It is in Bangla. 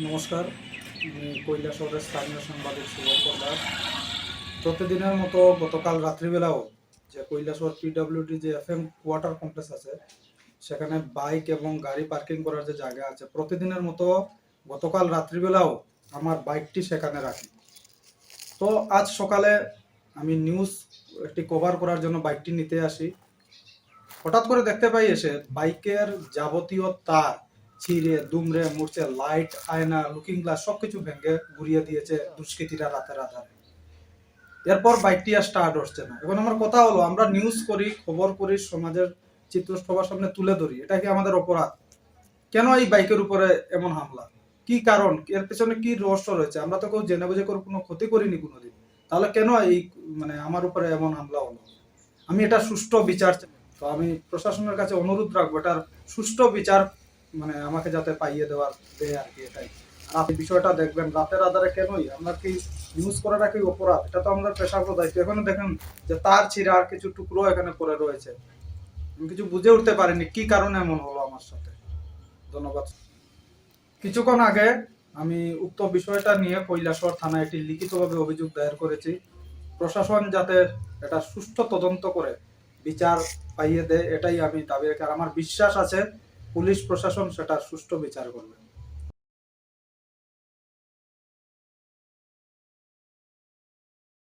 নমস্কার, আমি কৈলাসহরের স্থানীয় সাংবাদিক শুভঙ্কর দাস। প্রতিদিনের মতো গতকাল রাত্রিবেলাও যে কৈলাসহর পিডব্লিউডি যে এফএম কোয়ার্টার কমপ্লেক্স আছে, সেখানে বাইক এবং গাড়ি পার্কিং করার যে জায়গা আছে, প্রতিদিনের মতো গতকাল রাত্রিবেলাও আমার বাইকটি সেখানে রাখি। তো আজ সকালে আমি নিউজ একটি কভার করার জন্য বাইকটি নিতে আসি। হঠাৎ করে দেখতে পাই এসে বাইকের যাবতীয় তার ছিঁড়ে দুমড়ে মুড়ছে, লাইট, আয়না, লুকিং গ্লাস সবকিছু ভেঙে গুড়িয়ে দিয়েছে দুষ্কৃতীরা রাতের আধারে। এরপর বাইকটি আর স্টার্ট হচ্ছে না। এখন আমার কথা হলো, আমরা নিউজ করি, খবর করি, সমাজের চিত্র সবার সামনে তুলে ধরি, এটা কি আমাদের অপরাধ? কেন এই বাইকের উপরে এমন হামলা? কি কারণ? এর পেছনে কি রহস্য রয়েছে? আমরা তো কেউ জেনে বুঝে কোনো ক্ষতি করিনি কোনোদিন, তাহলে কেন এই আমার উপরে এমন হামলা হলো? আমি এটা সুষ্ঠু বিচার চাই। তো আমি প্রশাসনের কাছে অনুরোধ রাখবো, এটার সুষ্ঠু বিচার আমাকে যাতে পাইয়ে দেয় আর কি, এটাই। আর আপনি বিষয়টা দেখবেন, রাতের আধারে কেনই আমরা কি নিউজ করাটা কি অপরাধ? এটা তো আমরা পেশাগত দায়িত্ব। এখানে দেখেন যে তার ছিঁড়া আর কিছু টুকরো এখানে পড়ে রয়েছে। আমি কিছু বুঝে উঠতে পারিনি কি কারণে এমন হলো আমার সাথে। ধন্যবাদ। কিছুক্ষণ আগে আমি উক্ত বিষয়টা নিয়ে কৈলাসহর থানায় একটি লিখিতভাবে অভিযোগ দায়ের করেছি। প্রশাসন যাতে এটা সুষ্ঠু তদন্ত করে বিচার পাইয়ে দেয়, এটাই আমি দাবি রাখি। আর আমার বিশ্বাস আছে পুলিশ প্রশাসন সেটার সুষ্ঠু বিচার করবে।